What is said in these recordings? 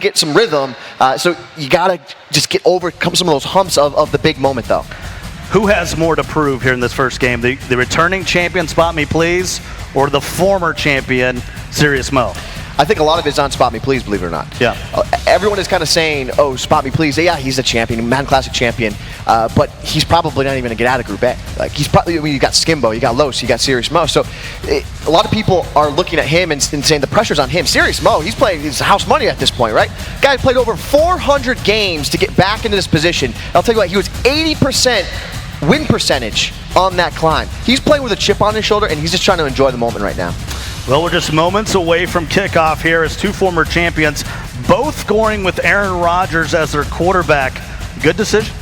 get some rhythm, so you gotta just overcome some of those humps of the big moment, though. Who has more to prove here in this first game? The returning champion, Spotmeplzz, or the former champion, SeriousMoe? I think a lot of it's on Spotmeplzz, believe it or not. Yeah. Everyone is kind of saying, oh, Spotmeplzz, yeah, he's a champion, Madden Classic champion, but he's probably not even going to get out of Group A. Like, he's probably, I mean, you got Skimbo, you got Los, you got SeriousMoe. So a lot of people are looking at him and saying the pressure's on him. SeriousMoe, he's playing his house money at this point, right? Guy played over 400 games to get back into this position. I'll tell you what, he was 80% win percentage on that climb. He's playing with a chip on his shoulder, and he's just trying to enjoy the moment right now. Well, we're just moments away from kickoff here as two former champions, both scoring with Aaron Rodgers as their quarterback. Good decision?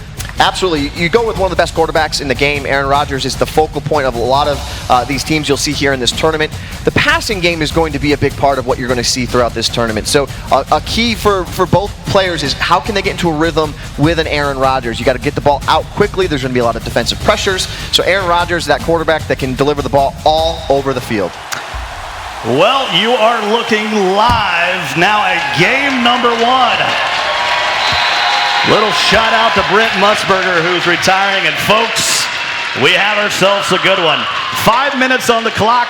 Absolutely. You go with one of the best quarterbacks in the game. Aaron Rodgers is the focal point of a lot of these teams you'll see here in this tournament. The passing game is going to be a big part of what you're going to see throughout this tournament. So a key for both players is how can they get into a rhythm with an Aaron Rodgers. You got to get the ball out quickly. There's going to be a lot of defensive pressures. So Aaron Rodgers, that quarterback that can deliver the ball all over the field. Well, you are looking live now at game number 1. Little shout out to Brent Musburger, who's retiring, and folks, we have ourselves a good one. 5 minutes on the clock.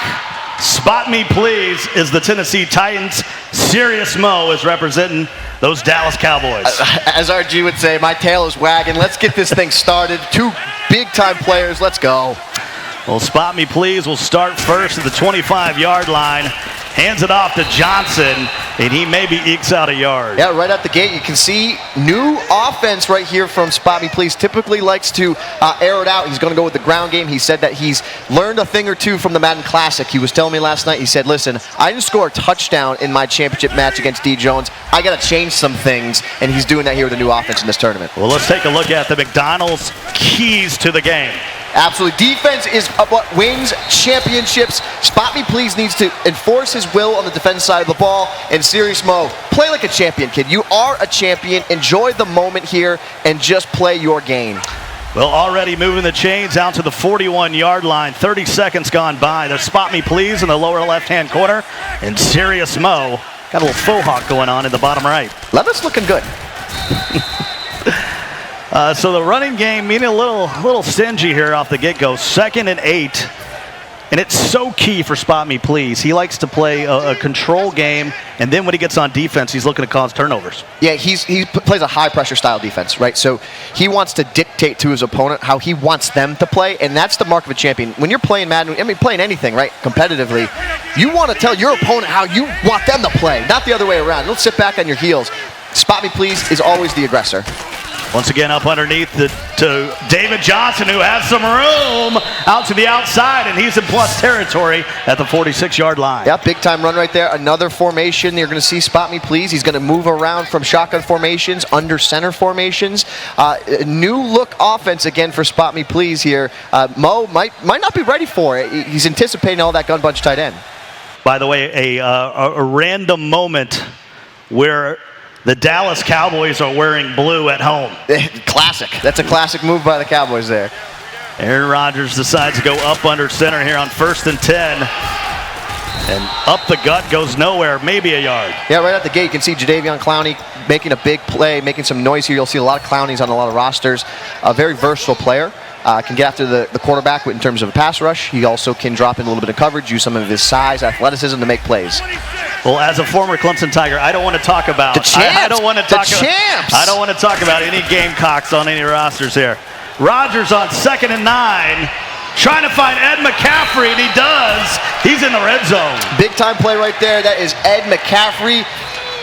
Spotmeplzz is the Tennessee Titans. SeriousMoe is representing those Dallas Cowboys. As RG would say, my tail is wagging. Let's get this thing started. Two big-time players. Let's go. Well, Spotmeplzz will start first at the 25-yard line. Hands it off to Johnson, and he maybe ekes out a yard. Yeah, right out the gate, you can see new offense right here from Spotmeplzz. Typically likes to air it out. He's going to go with the ground game. He said that he's learned a thing or two from the Madden Classic. He was telling me last night, he said, listen, I didn't score a touchdown in my championship match against D. Jones. I got to change some things, and he's doing that here with a new offense in this tournament. Well, let's take a look at the McDonald's keys to the game. Absolutely. Defense is what wins championships. Spotmeplzz needs to enforce his will on the defense side of the ball. And SeriousMoe, play like a champion, kid. You are a champion. Enjoy the moment here and just play your game. Well, already moving the chains out to the 41-yard line. 30 seconds gone by. There's Spotmeplzz in the lower left-hand corner. And SeriousMoe got a little faux hawk going on in the bottom right. Levis looking good. So the running game meaning a little stingy here off the get-go. 2nd and 8. And it's so key for Spotmeplzz. He likes to play a control game, and then when he gets on defense, he's looking to cause turnovers. Yeah, he plays a high-pressure style defense, right? So he wants to dictate to his opponent how he wants them to play, and that's the mark of a champion. When you're playing Madden, I mean, playing anything, right, competitively, you want to tell your opponent how you want them to play, not the other way around. Don't sit back on your heels. Spotmeplzz is always the aggressor. Once again, up underneath to David Johnson, who has some room out to the outside, and he's in plus territory at the 46-yard line. Yeah, big-time run right there. Another formation. You're going to see Spotmeplzz. He's going to move around from shotgun formations, under center formations. New look offense again for Spotmeplzz here. Mo might not be ready for it. He's anticipating all that gun bunch tight end. By the way, a random moment where the Dallas Cowboys are wearing blue at home. Classic. That's a classic move by the Cowboys there. Aaron Rodgers decides to go up under center here on 1st and 10. And up the gut goes nowhere, maybe a yard. Yeah, right out the gate, you can see Jadeveon Clowney making a big play, making some noise here. You'll see a lot of Clowneys on a lot of rosters. A very versatile player. Can get after the quarterback in terms of a pass rush. He also can drop in a little bit of coverage, use some of his size, athleticism to make plays. Well, as a former Clemson Tiger, I don't want to talk about the champs. I don't want to talk champs. I don't want to talk about any Gamecocks on any rosters here. Rodgers on 2nd and 9, trying to find Ed McCaffrey, and he does. He's in the red zone. Big time play right there. That is Ed McCaffrey.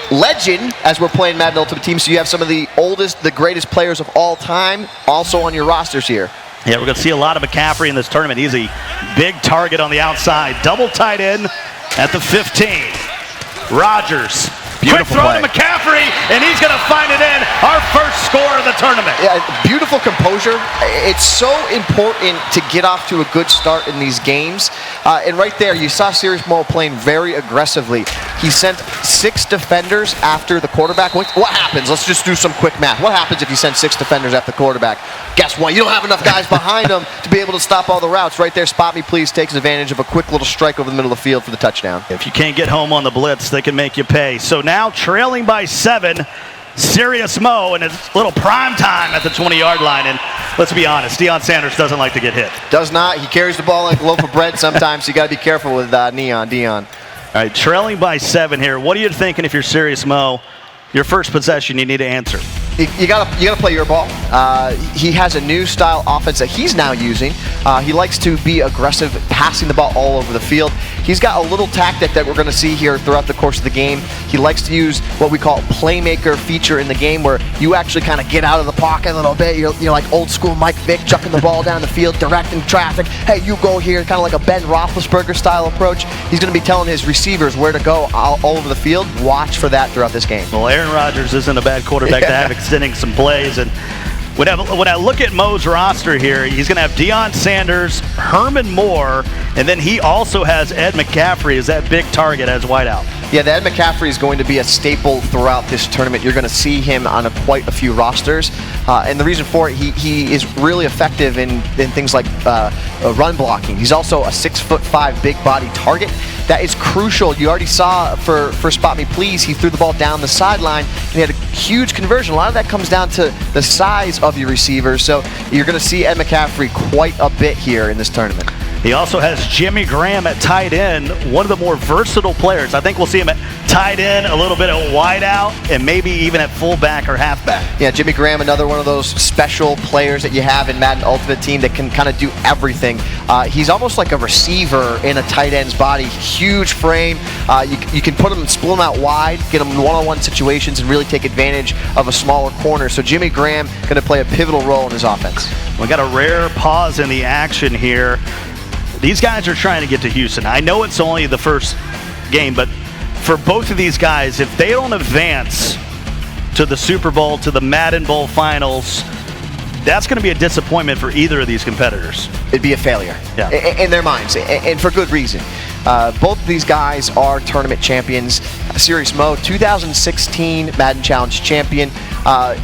Legend, as we're playing Madden Ultimate Team, so you have some of the oldest, the greatest players of all time also on your rosters here. Yeah, we're going to see a lot of McCaffrey in this tournament. He's a big target on the outside. Double tight end at the 15. Rodgers. Beautiful quick throw play to McCaffrey, and he's going to find it in. Our first score of the tournament. Yeah, beautiful composure. It's so important to get off to a good start in these games. And right there, you saw SeriousMoe playing very aggressively. He sent 6 defenders after the quarterback. What happens? Let's just do some quick math. What happens if you send 6 defenders after the quarterback? Guess what? You don't have enough guys behind him to be able to stop all the routes. Right there, Spotmeplzz takes advantage of a quick little strike over the middle of the field for the touchdown. If you can't get home on the blitz, they can make you pay. So now trailing by 7, SeriousMoe, and it's a little prime time at the 20-yard line. And let's be honest, Deion Sanders doesn't like to get hit. Does not. He carries the ball like a loaf of bread sometimes. You got to be careful with Deion. All right, trailing by 7 here. What are you thinking if you're SeriousMoe? Your first possession, you need to answer. You gotta play your ball. He has a new style offense that he's now using. He likes to be aggressive, passing the ball all over the field. He's got a little tactic that we're going to see here throughout the course of the game. He likes to use what we call playmaker feature in the game, where you actually kind of get out of the pocket a little bit. You're like old school Mike Vick, chucking the ball down the field, directing traffic. Hey, you go here, kind of like a Ben Roethlisberger style approach. He's going to be telling his receivers where to go all over the field. Watch for that throughout this game. Well, Aaron Rodgers isn't a bad quarterback to have extending some plays. And when I look at Moe's roster here, he's going to have Deion Sanders, Herman Moore, and then he also has Ed McCaffrey as that big target as wideout. Yeah, the Ed McCaffrey is going to be a staple throughout this tournament. You're going to see him on quite a few rosters. And the reason for it, he is really effective in things like run blocking. He's also a 6'5" big body target. That is crucial. You already saw for Spotmeplzz, he threw the ball down the sideline and he had a huge conversion. A lot of that comes down to the size of your receivers. So you're going to see Ed McCaffrey quite a bit here in this tournament. He also has Jimmy Graham at tight end, one of the more versatile players. I think we'll see him at tight end, a little bit at wideout, and maybe even at fullback or halfback. Yeah, Jimmy Graham, another one of those special players that you have in Madden Ultimate Team that can kind of do everything. He's almost like a receiver in a tight end's body. Huge frame. You can put him and split him out wide, get him in one-on-one situations, and really take advantage of a smaller corner. So Jimmy Graham going to play a pivotal role in his offense. We got a rare pause in the action here. These guys are trying to get to Houston. I know it's only the first game, but for both of these guys, if they don't advance to the Super Bowl, to the Madden Bowl finals, that's going to be a disappointment for either of these competitors. It'd be a failure in their minds, and for good reason. Both of these guys are tournament champions. SeriousMoe, 2016 Madden Challenge champion.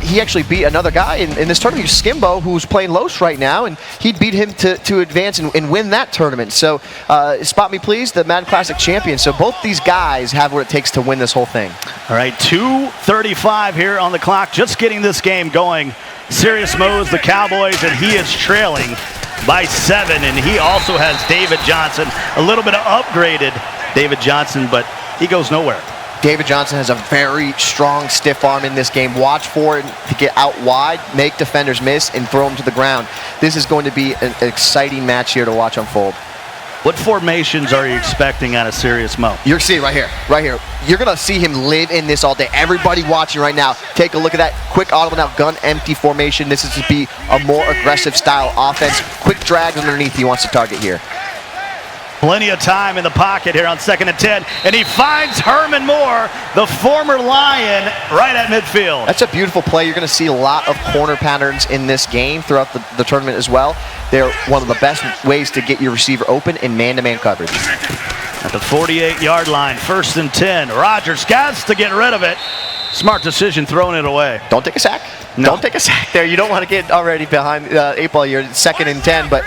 He actually beat another guy in this tournament, Skimbo, who's playing Los right now, and he beat him to advance and win that tournament. So Spotmeplzz, the Madden Classic champion. So both these guys have what it takes to win this whole thing. All right, 2:35 here on the clock, just getting this game going. SeriousMoe is the Cowboys, and he is trailing by 7, and he also has David Johnson, a little bit of upgraded David Johnson, but he goes nowhere. David Johnson has a very strong stiff arm in this game. Watch for it to get out wide, make defenders miss, and throw them to the ground. This is going to be an exciting match here to watch unfold. What formations are you expecting out of SeriousMoe? You're seeing right here. You're going to see him live in this all day. Everybody watching right now, take a look at that quick audible now gun empty formation. This is to be a more aggressive style offense. Quick drags underneath he wants to target here. Plenty of time in the pocket here on 2nd and 10, and he finds Herman Moore, the former Lion, right at midfield. That's a beautiful play. You're going to see a lot of corner patterns in this game throughout the tournament as well. They're one of the best ways to get your receiver open in man-to-man coverage. At the 48-yard line, 1st and 10. Rodgers has to get rid of it. Smart decision throwing it away. Don't take a sack. No. Don't take a sack there. You don't want to get already behind 8 ball. You're 2nd and 10, but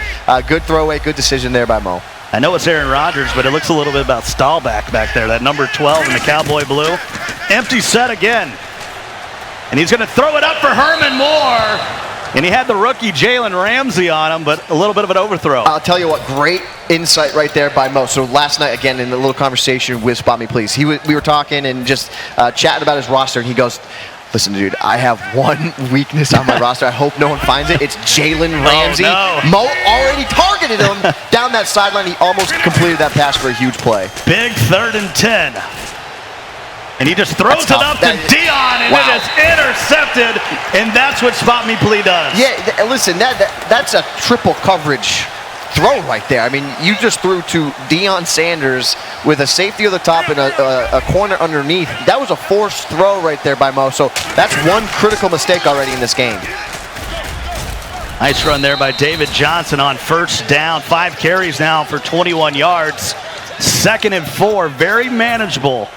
good throwaway, good decision there by Moe. I know it's Aaron Rodgers, but it looks a little bit about Staubach back there, that number 12 in the Cowboy blue. Empty set again. And he's going to throw it up for Herman Moore. And he had the rookie Jalen Ramsey on him, but a little bit of an overthrow. I'll tell you what, great insight right there by Moe. So last night, again, in a little conversation with Spotmeplzz, we were talking and just chatting about his roster, and he goes, listen, dude, I have one weakness on my roster. I hope no one finds it. It's Jalen Ramsey. Oh, no. Moe already targeted him down that sideline. He almost completed that pass for a huge play. Big 3rd and 10. And he just throws it up to Deion, and it is intercepted, and that's what Spotmeplzz does. Yeah, listen, that's a triple coverage throw right there. I mean, you just threw to Deion Sanders with a safety on the top and a corner underneath. That was a forced throw right there by Mo. So that's one critical mistake already in this game. Nice run there by David Johnson on first down. 5 carries now for 21 yards. 2nd and 4, very manageable.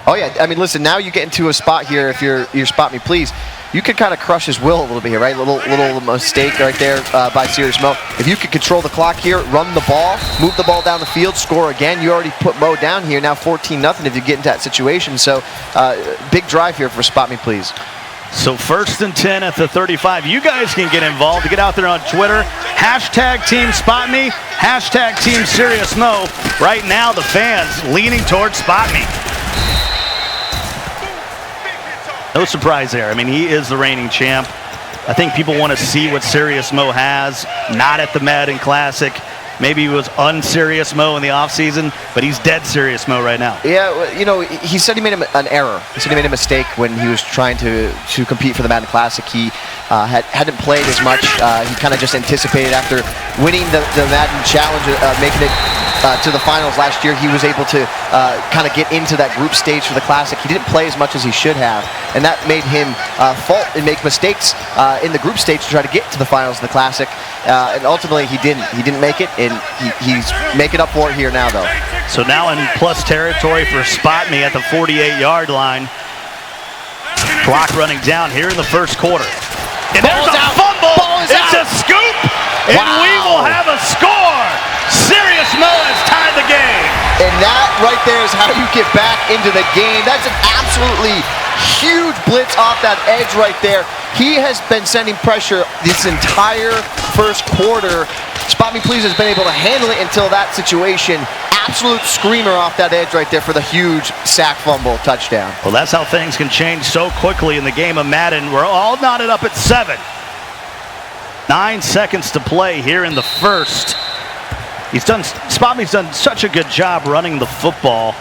Oh yeah, I mean, listen, now you get into a spot here, if you're Spot Me Please, you could kind of crush his will a little bit here, right? Little mistake right there by SeriousMoe. If you could control the clock here, run the ball, move the ball down the field, score again, you already put Mo down here, now 14-0 if you get into that situation. So big drive here for Spot Me Please. So 1st and 10 at the 35. You guys can get involved. Get out there on Twitter. Hashtag Team Spot Me. Hashtag Team SeriousMoe. Right now, the fans leaning towards Spot Me. No surprise there. I mean, he is the reigning champ. I think people want to see what SeriousMoe has. Not at the Madden Classic. Maybe he was unserious-Mo in the offseason, but he's dead SeriousMoe right now. Yeah, you know, he said he made an error. He said he made a mistake when he was trying to compete for the Madden Classic. He hadn't played as much. He kind of just anticipated after winning the Madden Challenge, making it to the finals last year. He was able to kind of get into that group stage for the Classic. He didn't play as much as he should have, and that made him fault and make mistakes in the group stage to try to get to the finals of the Classic. And ultimately, he didn't. He didn't make it, and he's making up for it here now, though. So now in plus territory for Spot Me at the 48-yard line. Clock running down here in the first quarter. And there's a fumble. It's a scoop, and we will have a score. SeriousMoe has tied the game. And that right there is how you get back into the game. That's an absolutely huge blitz off that edge right there. He has been sending pressure this entire first quarter. Spot Me Please has been able to handle it until that situation. Absolute screamer off that edge right there for the huge sack fumble touchdown. Well, that's how things can change so quickly in the game of Madden. We're all knotted up at 7. 9 seconds to play here in the first. Spot Me's done such a good job running the football,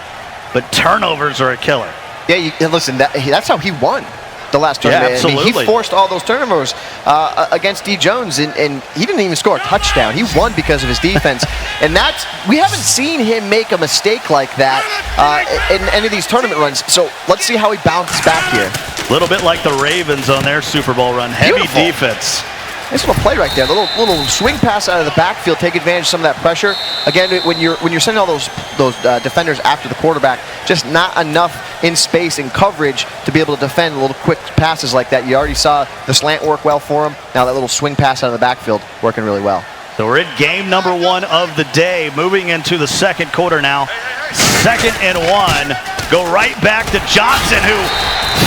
but turnovers are a killer. Yeah, listen, that's how he won the last tournament. Yeah, absolutely. I mean, he forced all those turnovers against D. Jones, and he didn't even score a touchdown. He won because of his defense. And we haven't seen him make a mistake like that in any of these tournament runs. So let's see how he bounces back here. A little bit like the Ravens on their Super Bowl run. Heavy defense. Nice little play right there. Little swing pass out of the backfield, take advantage of some of that pressure. Again, when you're sending all those defenders after the quarterback, just not enough in space and coverage to be able to defend little quick passes like that. You already saw the slant work well for him. Now that little swing pass out of the backfield working really well. So we're in game number 1 of the day, moving into the second quarter now. 2nd and 1. Go right back to Johnson, who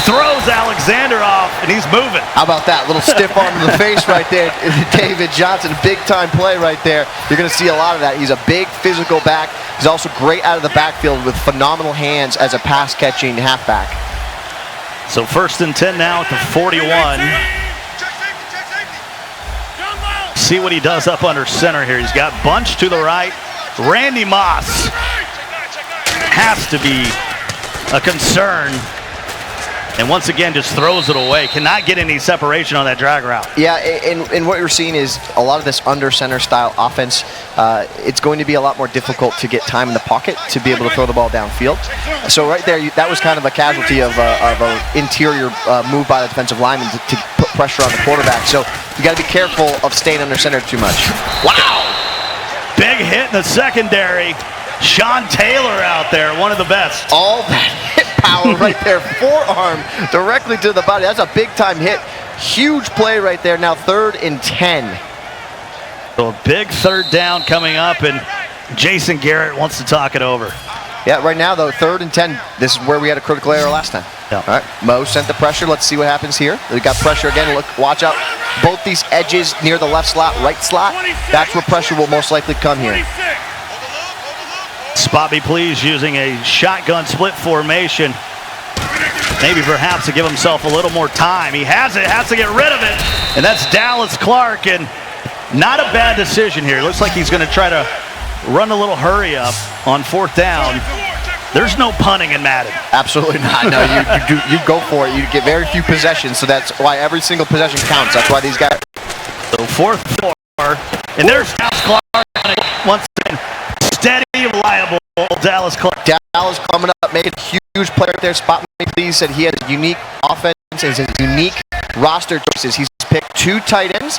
throws Alexander off, and he's moving. How about that? Little stiff arm to the face right there. David Johnson, big-time play right there. You're going to see a lot of that. He's a big physical back. He's also great out of the backfield with phenomenal hands as a pass-catching halfback. So 1st and 10 now at the 41. See what he does up under center here. He's got Bunch to the right. Randy Moss has to be a concern. And once again, just throws it away. Cannot get any separation on that drag route. Yeah, and what you're seeing is a lot of this under center style offense. It's going to be a lot more difficult to get time in the pocket to be able to throw the ball downfield. So right there, that was kind of a casualty of an interior move by the defensive lineman to put pressure on the quarterback. So you got to be careful of staying under center too much. Wow! Big hit in the secondary. Sean Taylor out there, one of the best. All that hit power right there, forearm directly to the body. That's a big-time hit. Huge play right there. Now 3rd and 10. So a big 3rd down coming up, and Jason Garrett wants to talk it over. Yeah, right now, though, 3rd and 10. This is where we had a critical error last time. Yeah. All right, Mo sent the pressure. Let's see what happens here. We got pressure again. Look, watch out. Both these edges near the left slot, right slot. That's where pressure will most likely come here. Spot Me Please using a shotgun split formation. Maybe perhaps to give himself a little more time. He has to get rid of it. And that's Dallas Clark, and not a bad decision here. Looks like he's going to try to run a little hurry up on 4th down. There's no punting in Madden. Absolutely not. No, you go for it. You get very few possessions, so that's why every single possession counts. That's why these guys. So 4th and 4, and there's Dallas Clark. reliable Dallas Clark. Dallas coming up, making a huge play right there. Spotmeplzz said he has a unique offense and his unique roster choices. He's picked 2 tight ends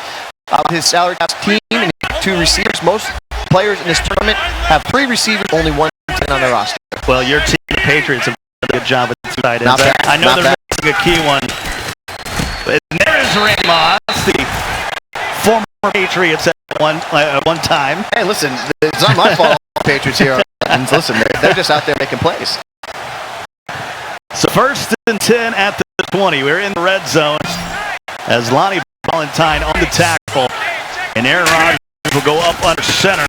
of his salary cap team and 2 receivers. Most players in this tournament have 3 receivers, only 1 tight end on their roster. Well, your team, the Patriots, have done a good job with 2 tight ends. Not bad, I know not they're bad. missing a key one. And there is Randy Moss, the former Patriots at one time. Hey, listen, it's not my fault all the Patriots here. And listen, they're just out there making plays. So 1st and 10 at the 20. We're in the red zone as Lonnie Valentine on the tackle. And Aaron Rodgers will go up under center.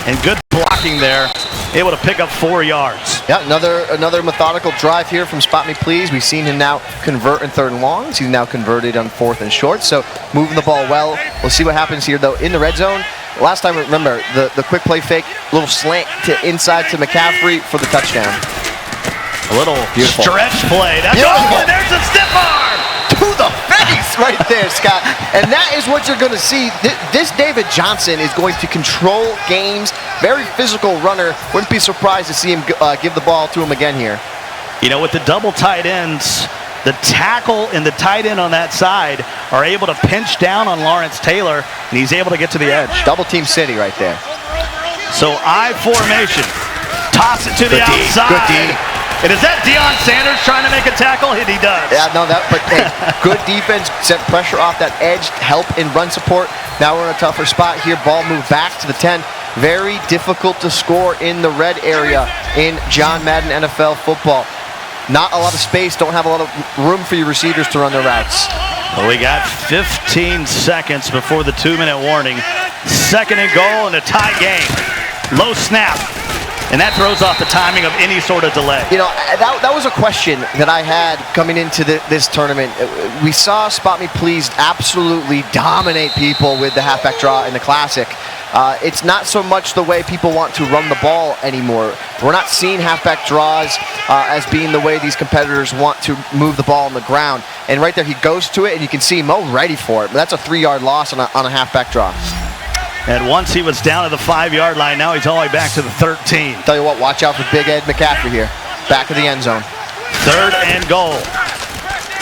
And good blocking there. Able to pick up 4 yards. Yeah, another methodical drive here from Spotmeplzz. We've seen him now convert in 3rd and longs. He's now converted on 4th and short. So moving the ball well. We'll see what happens here, though, in the red zone. Last time, remember, the quick play fake, little slant to inside to McCaffrey for the touchdown. A little Beautiful. Stretch play. That's Beautiful. There's a stiff arm. To the face right there, Scott. And that is what you're going to see. This David Johnson is going to control games. Very physical runner. Wouldn't be surprised to see him give the ball to him again here. You know, with the double tight ends, the tackle and the tight end on that side are able to pinch down on Lawrence Taylor, and he's able to get to the edge. Double team city right there. So I formation. Toss it to the outside. Good D. And is that Deion Sanders trying to make a tackle? And he does. Yeah, no, but hey, good defense, set pressure off that edge, help in run support. Now we're in a tougher spot here. Ball moved back to the 10. Very difficult to score in the red area in John Madden NFL football. Not a lot of space, don't have a lot of room for your receivers to run their routes. Well, we got 15 seconds before the 2-minute warning. 2nd and goal in a tie game. Low snap. And that throws off the timing of any sort of delay. You know, that was a question that I had coming into this tournament. We saw Spotmeplzz absolutely dominate people with the halfback draw in the Classic. It's not so much the way people want to run the ball anymore. We're not seeing halfback draws as being the way these competitors want to move the ball on the ground. And right there, he goes to it, and you can see Mo ready for it. But that's a 3-yard loss on a halfback draw. And once he was down at the 5-yard line, now he's all the way back to the 13. Tell you what, watch out for Big Ed McCaffrey here. Back of the end zone. 3rd and goal.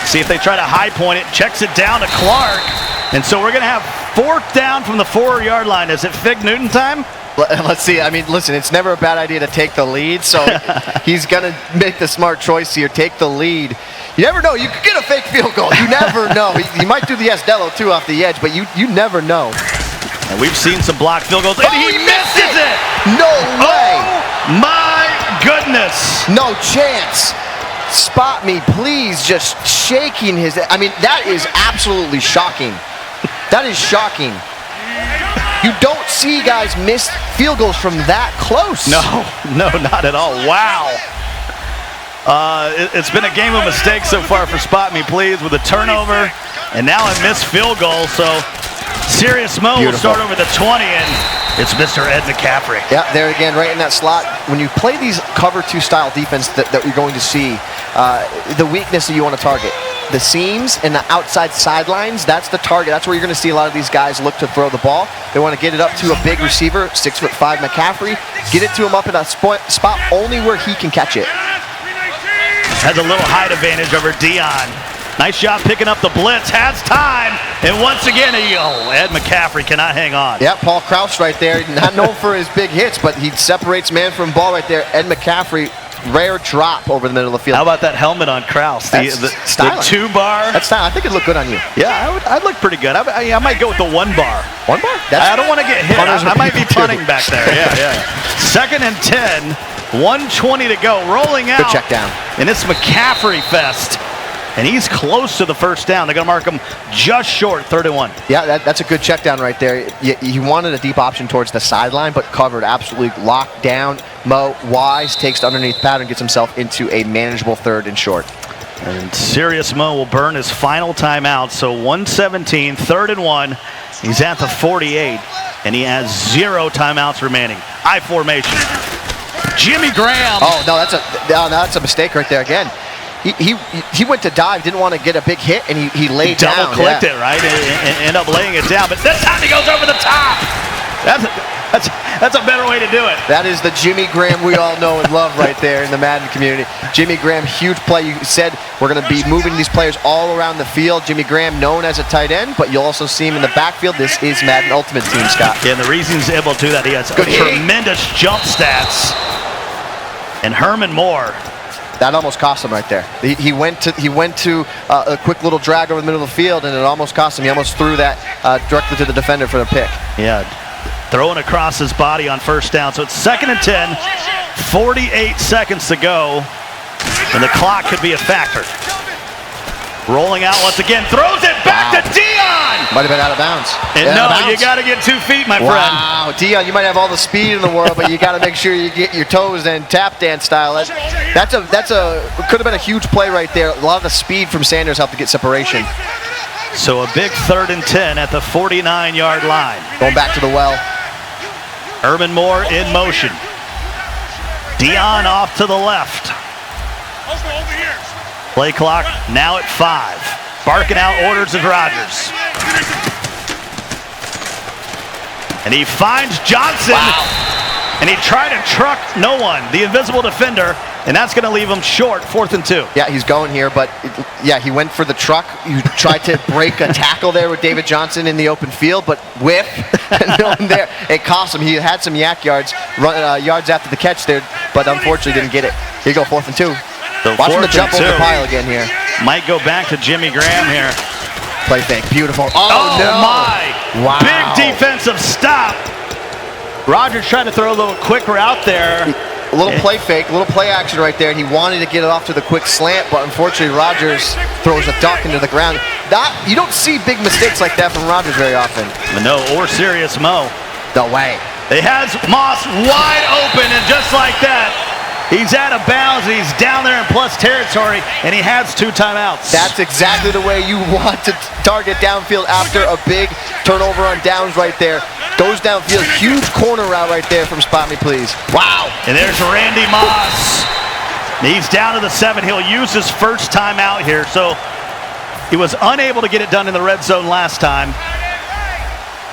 See if they try to high point it. Checks it down to Clark. And so we're going to have 4th down from the 4-yard line. Is it Fig Newton time? Let's see. I mean, listen, it's never a bad idea to take the lead, so he's going to make the smart choice here, take the lead. You never know. You could get a fake field goal. You never know. He might do the Esdello, too, off the edge, but you never know. And we've seen some blocked field goals, and he misses it! No way! Oh, my goodness! No chance. Spotmeplzz just shaking his... I mean, that is absolutely shocking. That is shocking. You don't see guys miss field goals from that close. No, not at all. Wow. It's been a game of mistakes so far for Spotmeplzz with a turnover and now a missed field goal. So SeriousMoe will start over the 20, and it's Mr. Ed McCaffrey. Yeah, there again, right in that slot. When you play these cover 2 style defense that you're going to see, the weakness that you want to target. The seams and the outside sidelines, that's the target. That's where you're going to see a lot of these guys look to throw the ball. They want to get it up to a big receiver, 6'5" McCaffrey. Get it to him up in a spot only where he can catch it. Has a little height advantage over Deion. Nice job picking up the blitz, has time, and once again, Ed McCaffrey cannot hang on. Yeah, Paul Krause right there, not known for his big hits, but he separates man from ball right there. Ed McCaffrey, rare drop over the middle of the field. How about that helmet on Krause? The 2-bar? That's style. I think it'd look good on you. Yeah, I'd look pretty good. I might go with the 1-bar. 1-bar? I don't want to get hit. I might be punting back there. Yeah. 2nd and 10, 1:20 to go, rolling out. Good check down. And it's McCaffrey fest. And he's close to the 1st down. They're going to mark him just short, 3rd and 1. Yeah, that's a good check down right there. He wanted a deep option towards the sideline, but covered, absolutely locked down. Mo, wise, takes the underneath pattern, gets himself into a manageable 3rd and short. And SeriousMoe will burn his final timeout. So 1:17, 3rd and 1. He's at the 48, and he has 0 timeouts remaining. I formation. Jimmy Graham. Oh, no, that's a mistake right there again. He went to dive, didn't want to get a big hit, and he laid down. Double-clicked it, right, and end up laying it down. But this time he goes over the top. That's That's a better way to do it. That is the Jimmy Graham we all know and love right there in the Madden community. Jimmy Graham, huge play. You said we're going to be moving these players all around the field. Jimmy Graham known as a tight end, but you'll also see him in the backfield. This is Madden Ultimate Team, Scott. Yeah, and the reason he's able to do that, he has tremendous jump stats. And Herman Moore. That almost cost him right there. He went to a quick little drag over the middle of the field, and it almost cost him. He almost threw that directly to the defender for the pick. Yeah, throwing across his body on first down. So it's 2nd and 10, 48 seconds to go, and the clock could be a factor. Rolling out once again, throws it back to Dion. Might have been out of bounds. And no, you got to get 2 feet, my friend. Wow, Dion, you might have all the speed in the world, but you got to make sure you get your toes in tap dance style. That's could have been a huge play right there. A lot of the speed from Sanders helped to get separation. So a big 3rd and 10 at the 49-yard line. Going back to the well. Herman Moore in motion. Dion off to the left. Play clock now at 5. Barking out orders of Rodgers. And he finds Johnson. Wow. And he tried to truck no one, the invisible defender, and that's going to leave him short, 4th and 2. Yeah, he's going here, but yeah, he went for the truck. You tried to break a tackle there with David Johnson in the open field, but whiff, and no one there. It cost him. He had some yak yards, yards after the catch there, but unfortunately didn't get it. Here you go, 4th and 2. So watch him to jump over the pile again here. Might go back to Jimmy Graham here. Play fake, beautiful. Oh no. My! Wow. Big defensive stop. Rodgers trying to throw a little quick route there. A little play fake, a little play action right there, and he wanted to get it off to the quick slant, but unfortunately Rodgers throws a duck into the ground. You don't see big mistakes like that from Rodgers very often. No, or SeriousMoe. No way. It has Moss wide open, and just like that, he's out of bounds, and he's down there in plus territory, and he has 2 timeouts. That's exactly the way you want to target downfield after a big turnover on downs right there. Goes downfield, huge corner route right there from Spotmeplzz. Wow. And there's Randy Moss. He's down to the 7. He'll use his first timeout here, so he was unable to get it done in the red zone last time.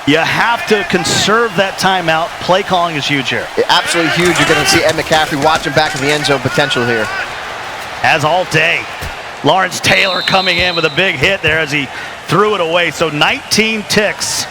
You have to conserve that timeout. Play calling is huge here. Absolutely huge. You're going to see Ed McCaffrey watching back in the end zone potential here. As all day. Lawrence Taylor coming in with a big hit there as he threw it away. So 19 ticks,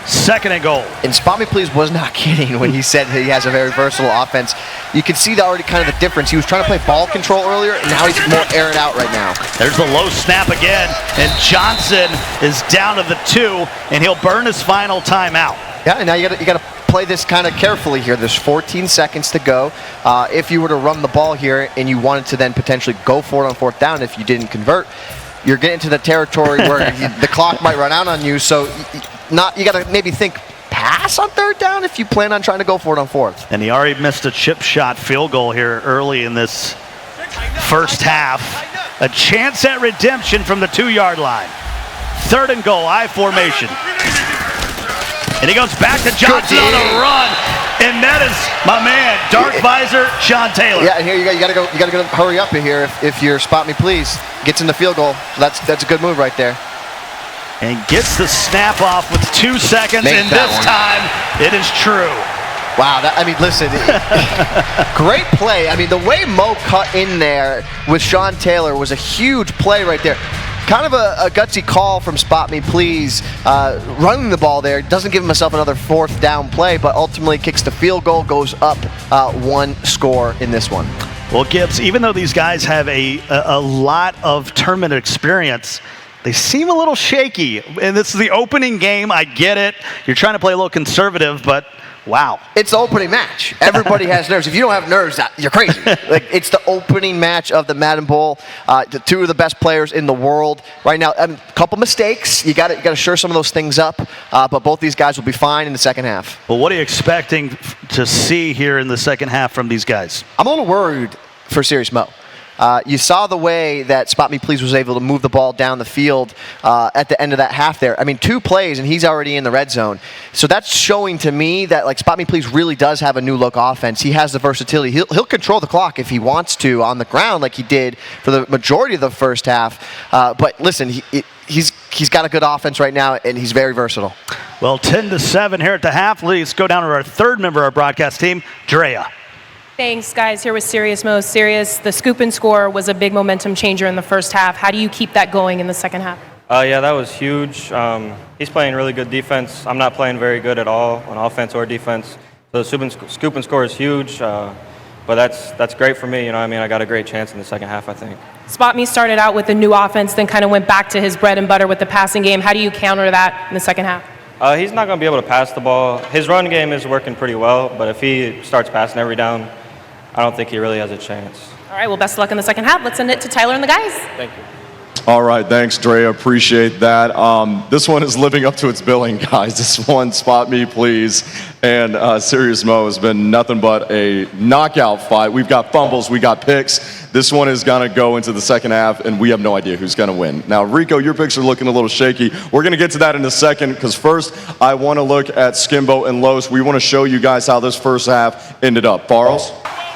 2nd and goal. And Spotmeplzz was not kidding when he said he has a very versatile offense. You can see already kind of the difference. He was trying to play ball control earlier, and now he's more air it out right now. There's the low snap again, and Johnson is down to the 2, and he'll burn his final timeout. Yeah, and now you got to play this kind of carefully here. There's 14 seconds to go. If you were to run the ball here and you wanted to then potentially go for it on 4th down if you didn't convert, you're getting to the territory where the clock might run out on you. So you got to maybe think pass on 3rd down if you plan on trying to go for it on 4th. And he already missed a chip shot field goal here early in this first half. A chance at redemption from the 2-yard line. 3rd and goal, I formation. And he goes back to Johnson on a run. And that is my man, dark visor, Sean Taylor. Yeah, and here you got to hurry up here if you're Spotmeplzz gets in the field goal. That's a good move right there. And gets the snap off with 2 seconds, and this time it is true. Wow, listen, great play. I mean, the way Mo cut in there with Sean Taylor was a huge play right there. Kind of a gutsy call from Spotmeplzz, running the ball there. Doesn't give himself another 4th down play, but ultimately kicks the field goal, goes up 1 score in this one. Well, Gibbs, even though these guys have a lot of tournament experience, they seem a little shaky. And this is the opening game. I get it. You're trying to play a little conservative, but wow. It's the opening match. Everybody has nerves. If you don't have nerves, you're crazy. It's the opening match of the Madden Bowl. The 2 of the best players in the world right now. A couple mistakes. You got to shore some of those things up. But both these guys will be fine in the second half. Well, what are you expecting to see here in the second half from these guys? I'm a little worried for SeriousMoe. You saw the way that Spotmeplzz was able to move the ball down the field at the end of that half there. I mean, 2 plays, and he's already in the red zone. So that's showing to me that Spotmeplzz really does have a new look offense. He has the versatility. He'll control the clock if he wants to on the ground like he did for the majority of the first half. But listen, he's got a good offense right now, and he's very versatile. Well, 10-7 here at the half. Let's go down to our third member of our broadcast team, Darrelle. Thanks, guys. Here with SeriousMoe. Serious, the scoop and score was a big momentum changer in the first half. How do you keep that going in the second half? Yeah, that was huge. He's playing really good defense. I'm not playing very good at all on offense or defense. So the scoop and score is huge, but that's great for me. You know what I mean? I got a great chance in the second half, I think. Spotmeplzz started out with a new offense, then kind of went back to his bread and butter with the passing game. How do you counter that in the second half? He's not going to be able to pass the ball. His run game is working pretty well, but if he starts passing every down, I don't think he really has a chance. All right, well, best of luck in the second half. Let's send it to Tyler and the guys. Thank you. All right, thanks, Dre. Appreciate that. This one is living up to its billing, guys. This one, Spot Me, Please, and SeriousMoe has been nothing but a knockout fight. We've got fumbles, we got picks. This one is going to go into the second half, and we have no idea who's going to win. Now, Rico, your picks are looking a little shaky. We're going to get to that in a second, because first, I want to look at Skimbo and Los. We want to show you guys how this first half ended up. Farrells?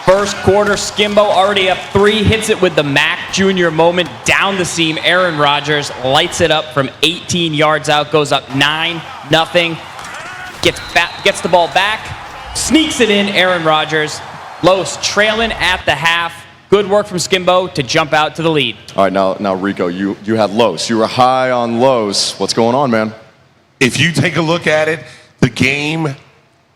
First quarter, Skimbo already up 3, hits it with the Mac Jr. moment down the seam. Aaron Rodgers lights it up from 18 yards out, goes up 9-0. Gets the ball back, sneaks it in. Aaron Rodgers. Los trailing at the half. Good work from Skimbo to jump out to the lead. All right, now Rico, you had Los. You were high on Los. What's going on, man? If you take a look at it, the game,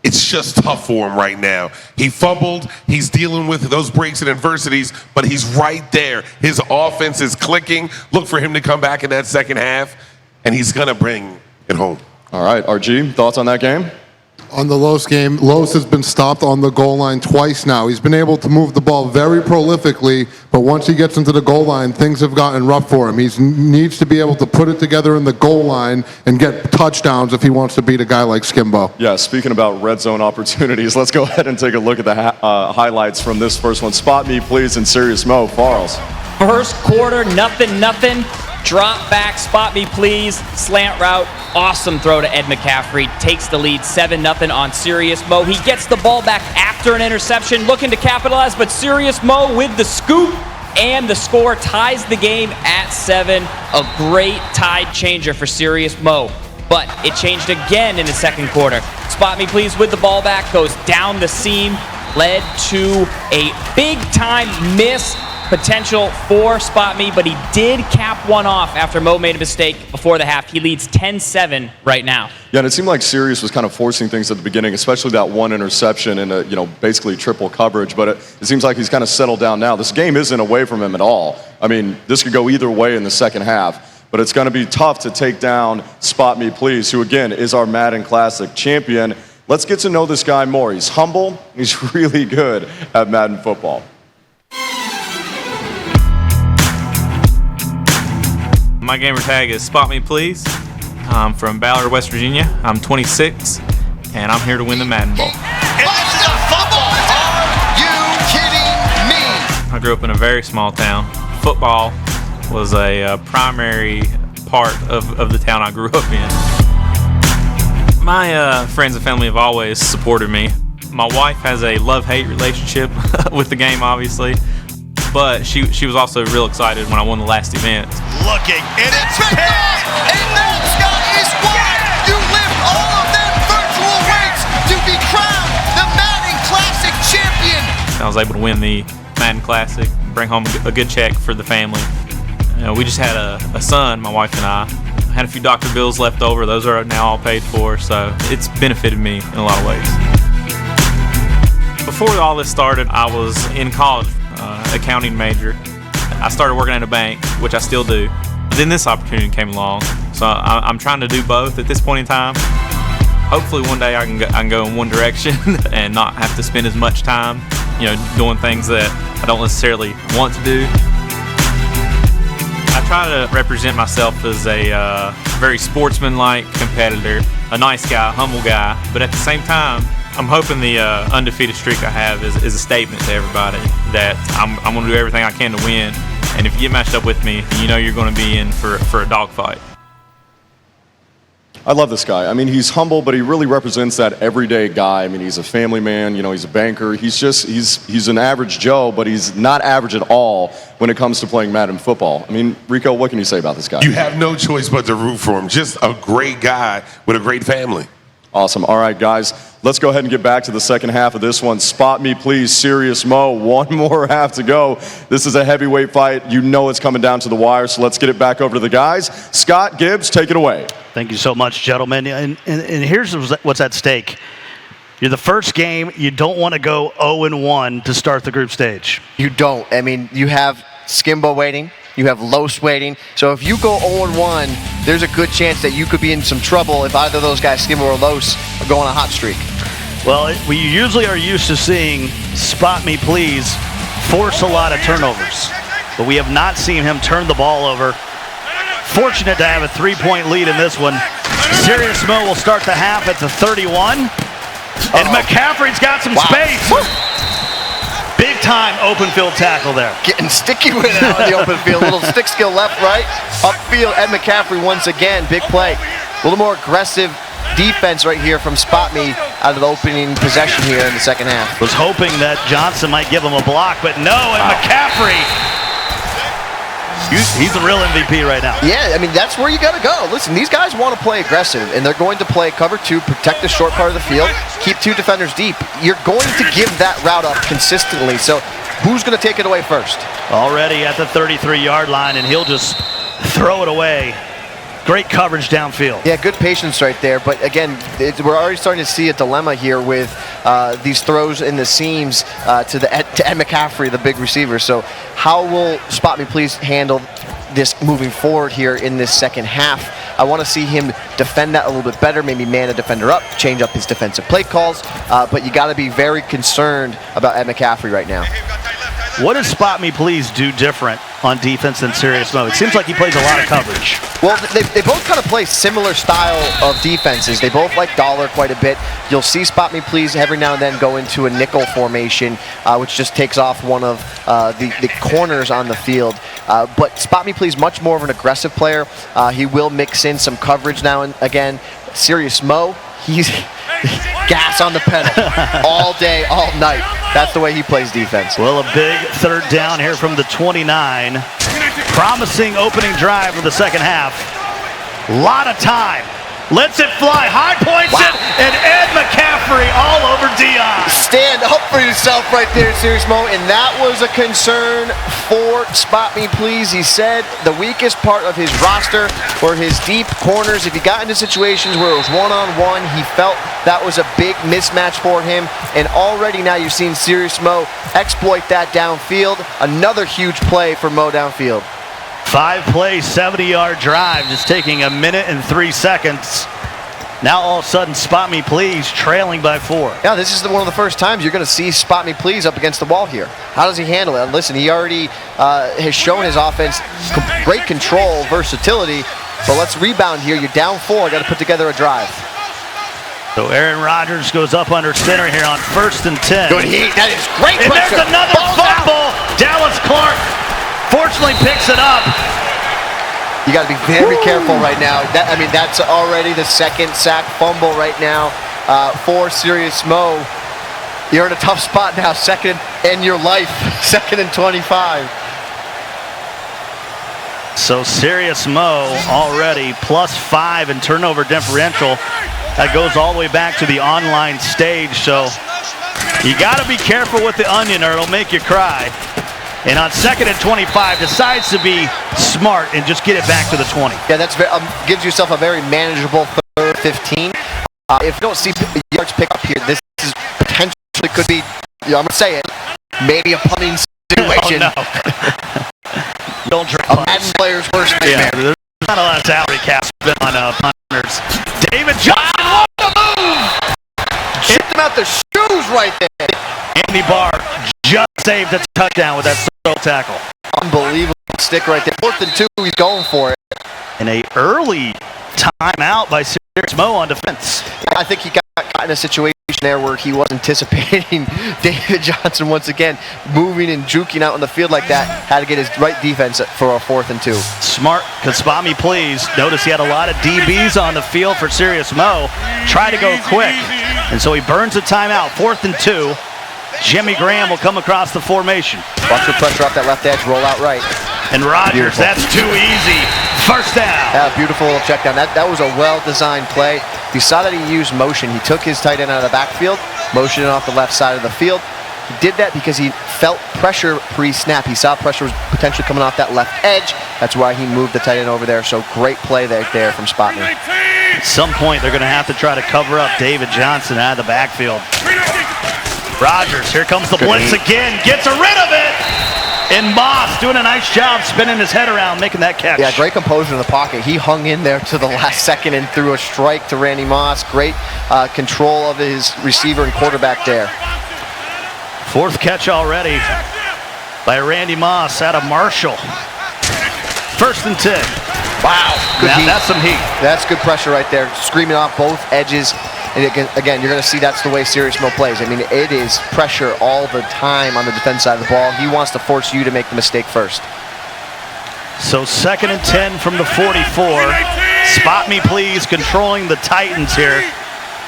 it's just tough for him right now. He fumbled. He's dealing with those breaks and adversities, but he's right there. His offense is clicking. Look for him to come back in that second half, and he's going to bring it home. All right, RG, thoughts on that game? On the Los game, Los has been stopped on the goal line twice now. He's been able to move the ball very prolifically, but once he gets into the goal line, things have gotten rough for him. He needs to be able to put it together in the goal line and get touchdowns if he wants to beat a guy like Skimbo. Yeah, speaking about red zone opportunities, let's go ahead and take a look at the highlights from this first one. Spot Me, Please, and SeriousMoe. Farrells. First quarter, nothing. Drop back, Spot Me, Please. Slant route. Awesome throw to Ed McCaffrey. Takes the lead 7-0 on SeriousMoe. He gets the ball back after an interception, looking to capitalize, but SeriousMoe with the scoop and the score ties the game at 7. A great tide changer for SeriousMoe. But it changed again in the second quarter. Spot Me, Please with the ball back, goes down the seam, led to a big-time miss potential for Spot Me, but he did cap one off after Mo made a mistake before the half. He leads 10-7 right now. Yeah, and it seemed like Sirius was kind of forcing things at the beginning, especially that one interception and basically triple coverage. But it seems like he's kind of settled down now. This game isn't away from him at all. I mean, this could go either way in the second half. But it's going to be tough to take down Spot Me, Please, who again is our Madden Classic champion. Let's get to know this guy more. He's humble. He's really good at Madden football. My gamer tag is Spot Me, Please. I'm from Ballard, West Virginia. I'm 26, and I'm here to win the Madden Bowl. And this is a fumble! Are you kidding me? I grew up in a very small town. Football was a primary part of the town I grew up in. My friends and family have always supported me. My wife has a love-hate relationship with the game, obviously. But she was also real excited when I won the last event. Looking, and it's picked! And that sky is wide! You lift all of them virtual weights to be crowned the Madden Classic champion! I was able to win the Madden Classic, bring home a good check for the family. We just had a son, my wife and I. Had a few doctor bills left over. Those are now all paid for, so it's benefited me in a lot of ways. Before all this started, I was in college. Accounting major. I started working at a bank, which I still do. But then this opportunity came along, so I'm trying to do both at this point in time. Hopefully one day I can go in one direction and not have to spend as much time, doing things that I don't necessarily want to do. I try to represent myself as a very sportsman-like competitor, a nice guy, humble guy, but at the same time, I'm hoping the undefeated streak I have is a statement to everybody that I'm going to do everything I can to win. And if you get matched up with me, you're going to be in for a dogfight. I love this guy. I mean, he's humble, but he really represents that everyday guy. I mean, he's a family man, you know, he's a banker. He's an average Joe, but he's not average at all when it comes to playing Madden football. I mean, Rico, what can you say about this guy? You have no choice but to root for him. Just a great guy with a great family. Awesome. All right, guys, let's go ahead and get back to the second half of this one. Spot me, please, SeriousMoe. One more half to go. This is a heavyweight fight. You know it's coming down to the wire, so let's get it back over to the guys. Scott Gibbs, take it away. Thank you so much, gentlemen. And here's what's at stake. You're the first game. You don't want to go 0-1 to start the group stage. You don't. I mean, you have Skimbo waiting. You have Los waiting. So if you go 0-1, there's a good chance that you could be in some trouble if either of those guys, Skimbo or Los, go on a hot streak. Well, we usually are used to seeing Spot Me Please force a lot of turnovers, but we have not seen him turn the ball over. Fortunate to have a 3-point lead in this one. SeriousMoe will start the half at the 31. And McCaffrey's got some space. Big time open field tackle there. Getting sticky with it out in the open field. Little stick skill left, right. Upfield, Ed McCaffrey once again. Big play. A little more aggressive defense right here from Spot Me out of the opening possession here in the second half. Was hoping that Johnson might give him a block, but no, and McCaffrey. He's the real MVP right now. Yeah, I mean, that's where you got to go. Listen, these guys want to play aggressive, and they're going to play cover 2, protect the short part of the field, keep 2 defenders deep. You're going to give that route up consistently, so who's going to take it away first? Already at the 33-yard line, and he'll just throw it away. Great coverage downfield. Yeah, good patience right there. But again, we're already starting to see a dilemma here with these throws in the seams to Ed McCaffrey, the big receiver. So how will Spot Me Please handle this moving forward here in this second half? I want to see him defend that a little bit better, maybe man a defender up, change up his defensive play calls. But you got to be very concerned about Ed McCaffrey right now. What does Spot Me Please do different on defense than SeriousMoe? It seems like he plays a lot of coverage. Well, they both kind of play similar style of defenses. They both like dollar quite a bit. You'll see Spot Me Please every now and then go into a nickel formation, which just takes off one of the corners on the field. But Spot Me Please, much more of an aggressive player. He will mix in some coverage now and again. SeriousMoe, he's gas on the pedal all day, all night. That's the way he plays defense. Well, a big third down here from the 29. Promising opening drive for the second half. Lot of time. Lets it fly. High points it, and Ed McCaffrey all over Dion. Stand up for yourself right there, SeriousMoe. And that was a concern for Spot Me Please. He said the weakest part of his roster were his deep corners. If he got into situations where it was one-on-one, he felt that was a big mismatch for him. And already now you've seen SeriousMoe exploit that downfield. Another huge play for Mo downfield. 5-play, 70-yard drive, just taking 1 minute and 3 seconds. Now all of a sudden, Spot Me Please trailing by 4. Yeah, this is one of the first times you're going to see Spot Me Please up against the wall here. How does he handle it? And listen, he already has shown his offense great control, versatility. But let's rebound here. You're down 4. Got to put together a drive. So Aaron Rodgers goes up under center here on 1st and 10. Good heat. That is great and pressure. There's another fumble. Dallas Clark fortunately picks it up. You got to be very careful right now. That's already the second sack fumble right now for SeriousMoe. You're in a tough spot now, second in your life, 2nd and 25. So SeriousMoe already +5 in turnover differential. That goes all the way back to the online stage. So you got to be careful with the onion or it'll make you cry. And on 2nd and 25, decides to be smart and just get it back to the 20. Yeah, that's gives yourself a very manageable 3rd 15. If you don't see yards pick up here, this is potentially could be, I'm going to say it, maybe a punting situation. Oh, no. Don't drink a Madden player's worst nightmare. Yeah, there's not a lot of salary cap spent on punters. David Johnson, what a move! Shipped him out the shoes right there. Andy Barr just saved a touchdown with that solo tackle. Unbelievable stick right there. 4th and 2, he's going for it. And a early timeout by SeriousMoe on defense. I think he got caught in a situation there where he was anticipating David Johnson once again moving and juking out on the field like that. Had to get his right defense for a 4th and 2. Smart, because Spotmeplzz, notice he had a lot of DBs on the field for SeriousMoe. Try to go quick, and so he burns a timeout. 4th and 2. Jimmy Graham will come across the formation. Watch the pressure off that left edge, roll out right. And Rodgers, that's too easy. First down. Yeah, beautiful little check down. That was a well-designed play. You saw that he used motion. He took his tight end out of the backfield, motioning off the left side of the field. He did that because he felt pressure pre-snap. He saw pressure was potentially coming off that left edge. That's why he moved the tight end over there. So great play there from Spotme. At some point, they're going to have to try to cover up David Johnson out of the backfield. Rodgers, here comes the blitz again, gets rid of it, and Moss doing a nice job spinning his head around, making that catch. Yeah, great composure in the pocket. He hung in there to the last second and threw a strike to Randy Moss. Great control of his receiver and quarterback there. 4th catch already by Randy Moss out of Marshall. 1st and 10. Wow, good heat. That's some heat. That's good pressure right there, screaming off both edges. And again, you're going to see that's the way SeriousMoe plays. I mean, it is pressure all the time on the defense side of the ball. He wants to force you to make the mistake first. So 2nd and 10 from the 44. Spotmeplzz controlling the Titans here.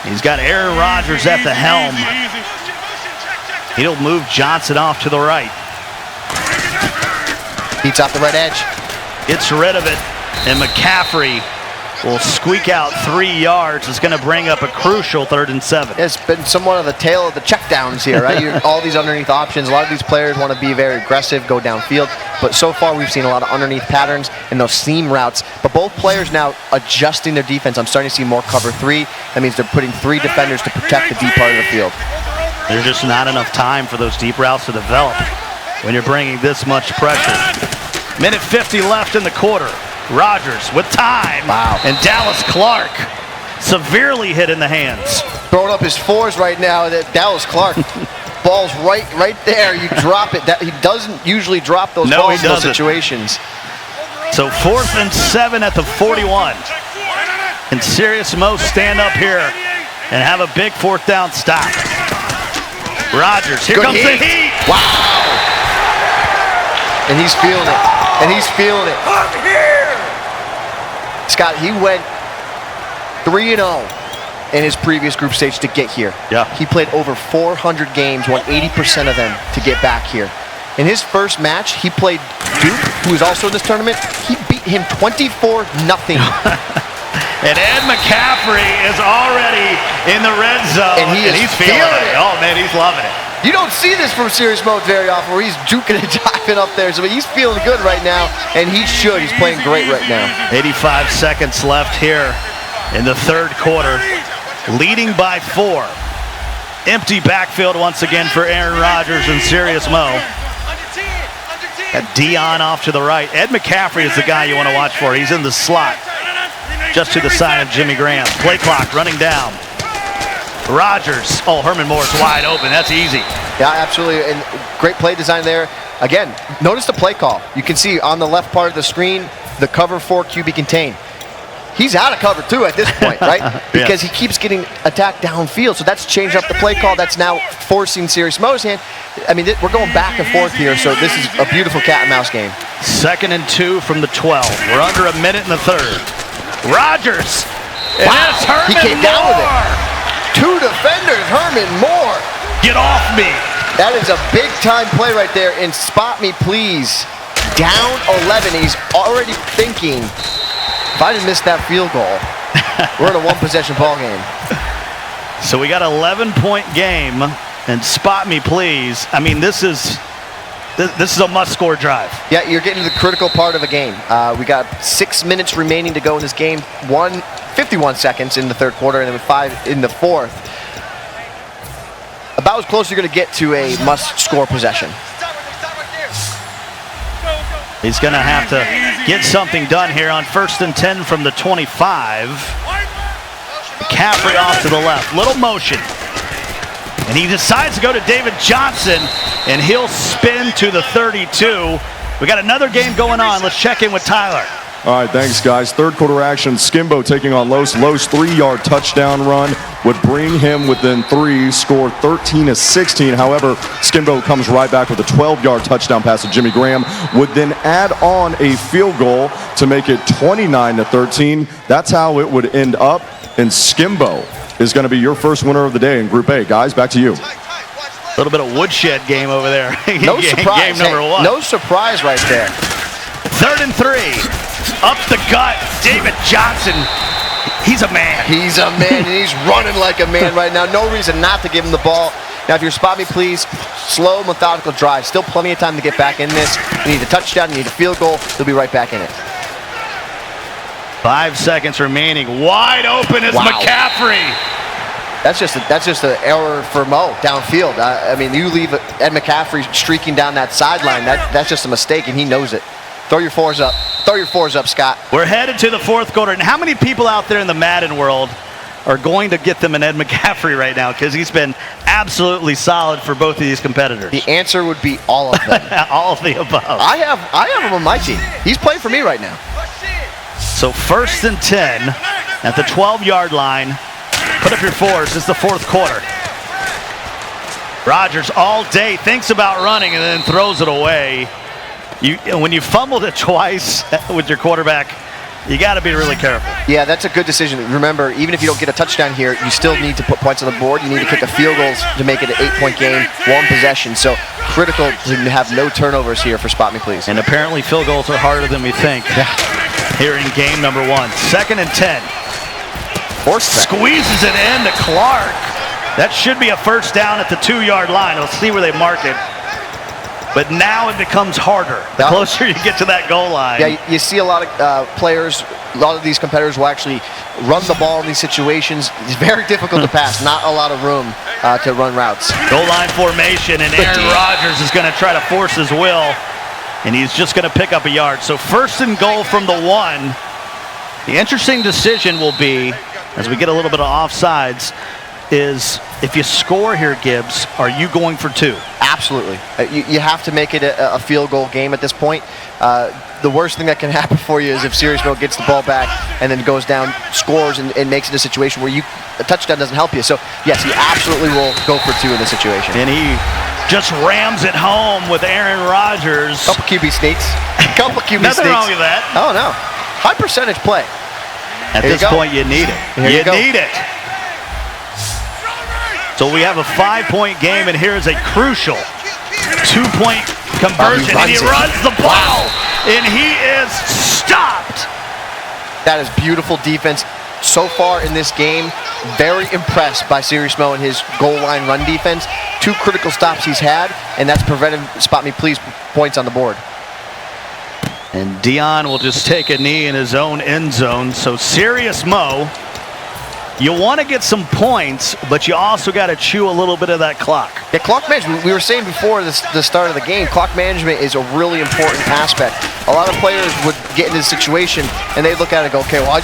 He's got Aaron Rodgers at the helm. He'll move Johnson off to the right. Beats off the right edge. Gets rid of it. And McCaffrey will squeak out 3 yards. It's going to bring up a crucial 3rd and 7. It's been somewhat of the tail of the checkdowns here, right? All these underneath options. A lot of these players want to be very aggressive, go downfield. But so far, we've seen a lot of underneath patterns and those seam routes. But both players now adjusting their defense. I'm starting to see more cover 3. That means they're putting 3 defenders to protect the deep part of the field. There's just not enough time for those deep routes to develop when you're bringing this much pressure. Minute 50 left in the quarter. Rodgers with time. Wow. And Dallas Clark severely hit in the hands. Throwing up his 4s right now. Dallas Clark. Ball's right there. You drop it. He doesn't usually drop those balls in those situations. So 4th and 7 at the 41. And SeriousMoe stand up here and have a big 4th down stop. Rodgers, here comes the heat. Wow. And he's feeling it. And he's feeling it. Scott, he went 3-0 in his previous group stage to get here. Yeah. He played over 400 games, won 80% of them to get back here. In his first match, he played Duke, who is also in this tournament. He beat him 24-0. And Ed McCaffrey is already in the red zone. And he's feeling it. Oh, man, he's loving it. You don't see this from SeriousMoe very often, where he's juking and jiving up there. So he's feeling good right now, and he should. He's playing great right now. 85 seconds left here in the 3rd quarter, leading by 4. Empty backfield once again for Aaron Rodgers and SeriousMoe. Got Dion off to the right. Ed McCaffrey is the guy you want to watch for. He's in the slot, just to the side of Jimmy Graham. Play clock running down. Rodgers. Oh, Herman Moore's wide open. That's easy. Yeah, absolutely. And great play design there. Again, notice the play call. You can see on the left part of the screen, the cover 4 QB contain. He's out of cover 2 at this point, right? Because he keeps getting attacked downfield. So that's changed up the play call. That's now forcing SeriousMoe's hand. I mean, we're going back and forth here. So this is a beautiful cat and mouse game. 2nd and 2 from the 12. We're under a minute in the 3rd. Rodgers. Wow. He came down with it. 2 defenders, Herman Moore. Get off me. That is a big-time play right there. And Spotmeplzz down 11. He's already thinking, if I didn't miss that field goal, we're in a 1-possession ball game. So we got an 11-point game, and Spotmeplzz, I mean, this is a must-score drive. Yeah, you're getting to the critical part of a game. We got 6 minutes remaining to go in this game. 51 seconds in the 3rd quarter, and then 5 in the 4th. About as close as you're going to get to a must-score possession. He's going to have to get something done here on 1st and 10 from the 25. McCaffrey off to the left. Little motion. And he decides to go to David Johnson, and he'll spin to the 32. We got another game going on. Let's check in with Tyler. All right, thanks, guys. Third quarter action, Skimbo taking on Los. Los' 3-yard touchdown run would bring him within 3, score 13-16. However, Skimbo comes right back with a 12-yard touchdown pass to Jimmy Graham, would then add on a field goal to make it 29-13. That's how it would end up, and Skimbo is going to be your first winner of the day in Group A. Guys, back to you. A little bit of woodshed game over there. No surprise. Game number one. No surprise right there. 3rd and 3. Up the gut, David Johnson. He's a man. He's a man, and he's running like a man right now. No reason not to give him the ball. Now, if you're Spot Me Please, slow, methodical drive. Still plenty of time to get back in this. You need a touchdown, you need a field goal. He'll be right back in it. 5 seconds remaining. Wide open is McCaffrey. That's just an error for Mo downfield. I mean, you leave Ed McCaffrey streaking down that sideline. That's just a mistake, and he knows it. Throw your fours up. Throw your fours up, Scott. We're headed to the 4th quarter. And how many people out there in the Madden world are going to get them an Ed McCaffrey right now? Because he's been absolutely solid for both of these competitors. The answer would be all of them. All of the above. I have him on my team. He's playing for me right now. So 1st and 10 at the 12-yard line. Put up your fours. It's the 4th quarter. Rodgers all day thinks about running and then throws it away. When you fumbled it twice with your quarterback, you got to be really careful. Yeah, that's a good decision. Remember, even if you don't get a touchdown here, you still need to put points on the board. You need to kick a field goal to make it an 8-point game, 1 possession. So critical to have no turnovers here for Spot Me Please. And apparently field goals are harder than we think here in game number 1. 2nd and 10. Squeezes it in to Clark. That should be a first down at the 2-yard line. We'll see where they mark it. But now it becomes harder the closer you get to that goal line. Yeah, you see a lot of players, a lot of these competitors will actually run the ball in these situations. It's very difficult to pass, not a lot of room to run routes. Goal line formation, and Aaron Rodgers is going to try to force his will, and he's just going to pick up a yard. So 1st and goal from the 1. The interesting decision will be, as we get a little bit of offsides, is if you score here, Gibbs, are you going for 2? Absolutely. You have to make it a field goal game at this point. The worst thing that can happen for you is if SeriousMoe gets the ball back and then goes down, scores, and makes it a situation where a touchdown doesn't help you. So, yes, he absolutely will go for 2 in this situation. And he just rams it home with Aaron Rodgers. Couple QB sneaks. Couple QB sneaks. Nothing wrong with that. Oh, no. High percentage play. At this point, you need it. You need it. So we have a 5-point game, and here's a crucial 2-point conversion, and he runs the ball, and he is stopped. That is beautiful defense. So far in this game, very impressed by SeriousMoe and his goal line run defense. 2 critical stops he's had, and that's prevented Spot Me Please points on the board. And Dion will just take a knee in his own end zone. So SeriousMoe, you want to get some points, but you also got to chew a little bit of that clock. Yeah, clock management, we were saying before the start of the game, clock management is a really important aspect. A lot of players would get into the situation and they look at it and go, okay, well, I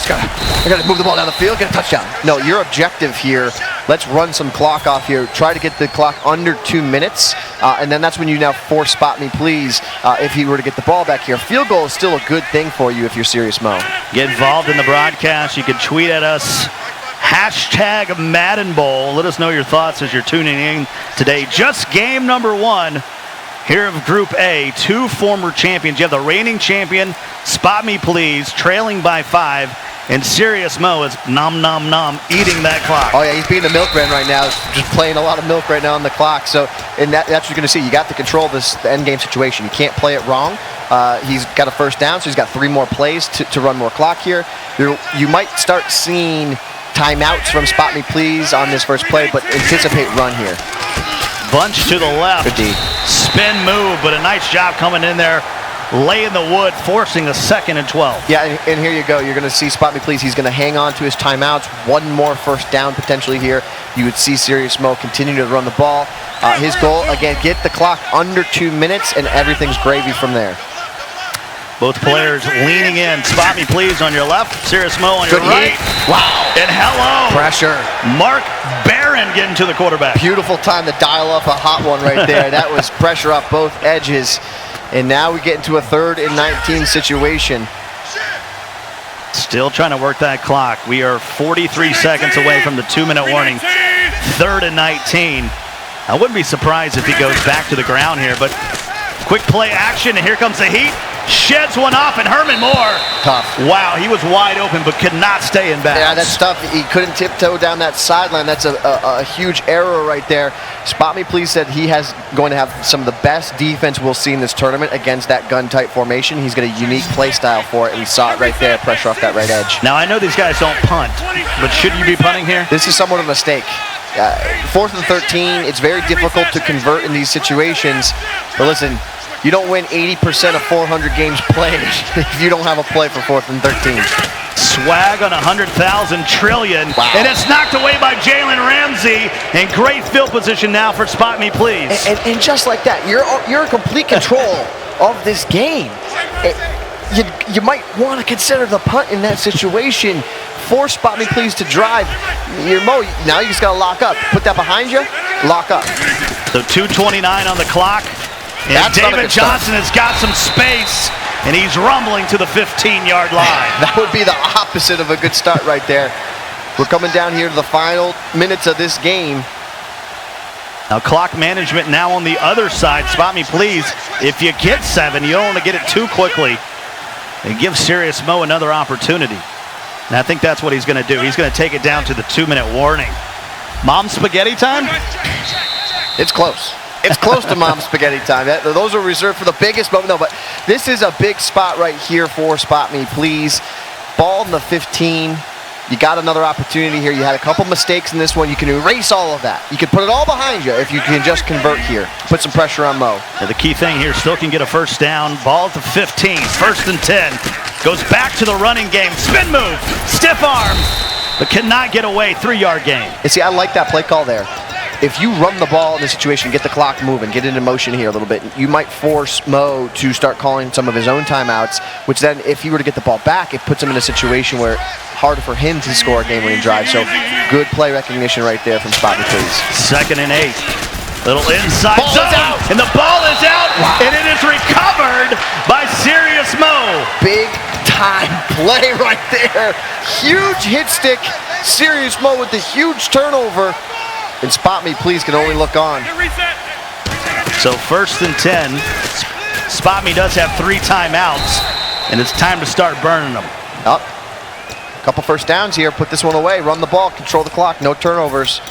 got to move the ball down the field, get a touchdown. No, your objective here, let's run some clock off here, try to get the clock under 2 minutes, and then that's when you now force Spot Me Please if he were to get the ball back here. Field goal is still a good thing for you if you're SeriousMoe. Get involved in the broadcast. You can tweet at us. Hashtag Madden Bowl. Let us know your thoughts as you're tuning in today. Just game number 1 here of Group A. 2 former champions. You have the reigning champion, Spot Me Please, trailing by 5. And SeriousMoe is nom eating that clock. Oh yeah, he's being the milkman right now. Just playing a lot of milk right now on the clock. So, and that's what you're going to see. You got to control the end game situation. You can't play it wrong. He's got a first down, so he's got 3 more plays to run more clock here. You might start seeing timeouts from Spot Me Please on this first play, but anticipate run here. Bunch to the left. Good D. Spin move, but a nice job coming in there, laying the wood, forcing a 2nd and 12. Yeah, and here you go. You're going to see Spot Me Please. He's going to hang on to his timeouts. 1 more first down potentially here. You would see SeriousMoe continue to run the ball. His goal, again, get the clock under 2 minutes, and everything's gravy from there. Both players leaning in. Spot Me Please on your left, SeriousMoe on your right. Wow. And hello. Pressure. Mark Barron getting to the quarterback. Beautiful time to dial up a hot one right there. That was pressure off both edges. And now we get into a 3rd and 19 situation. Still trying to work that clock. We are 43 seconds away from the 2-minute warning. 3rd and 19. I wouldn't be surprised if he goes back to the ground here, but quick play action, and here comes the heat. Sheds one off, and Herman Moore. Tough. Wow, he was wide open but could not stay in bounds. Yeah, that's tough. He couldn't tiptoe down that sideline. That's a huge error right there. Spot Me Please said he has going to have some of the best defense we'll see in this tournament against that gun-type formation. He's got a unique play style for it, and we saw it right there, pressure off that right edge. Now, I know these guys don't punt, but should you be punting here? This is somewhat of a mistake. 4th and 13, it's very difficult to convert in these situations. But listen, you don't win 80% of 400 games played if you don't have a play for 4th and 13. Swag on 100,000 trillion. Wow. And it's knocked away by Jalen Ramsey. And great field position now for Spot Me Please. And just like that, you're in complete control of this game. You might want to consider the punt in that situation. Force Spot Me Please to drive. Now you just got to lock up. Put that behind you, lock up. So 2:29 on the clock. And David Johnson has got some space, and he's rumbling to the 15-yard line. That would be the opposite of a good start right there. We're coming down here to the final minutes of this game. Now clock management now on the other side. Spot Me Please. If you get 7, you don't want to get it too quickly. And give SeriousMoe another opportunity. And I think that's what he's going to do. He's going to take it down to the 2-minute warning. Mom spaghetti time? It's close. It's close to Mom spaghetti time. Those are reserved for the biggest moment. No, but this is a big spot right here for Spot Me Please. Ball in the 15. You got another opportunity here. You had a couple mistakes in this one. You can erase all of that. You can put it all behind you if you can just convert here. Put some pressure on Mo. Yeah, the key thing here, still can get a first down. Ball at the 15. 1st and 10. Goes back to the running game. Spin move. Stiff arm. But cannot get away. 3-yard gain. And see, I like that play call there. If you run the ball in this situation, get the clock moving, get into motion here a little bit, you might force Mo to start calling some of his own timeouts, which then if he were to get the ball back, it puts him in a situation where harder for him to score a game-winning drive. So good play recognition right there from Spot Me Please. 2nd and 8. Little inside ball zone, is out. And the ball is out, wow. And it is recovered by SeriousMoe. Big time play right there. Huge hit stick. SeriousMoe with the huge turnover. And Spot Me Please can only look on. So 1st and 10. Spot Me does have 3 timeouts, and it's time to start burning them. Up. Couple first downs here. Put this one away. Run the ball. Control the clock. No turnovers.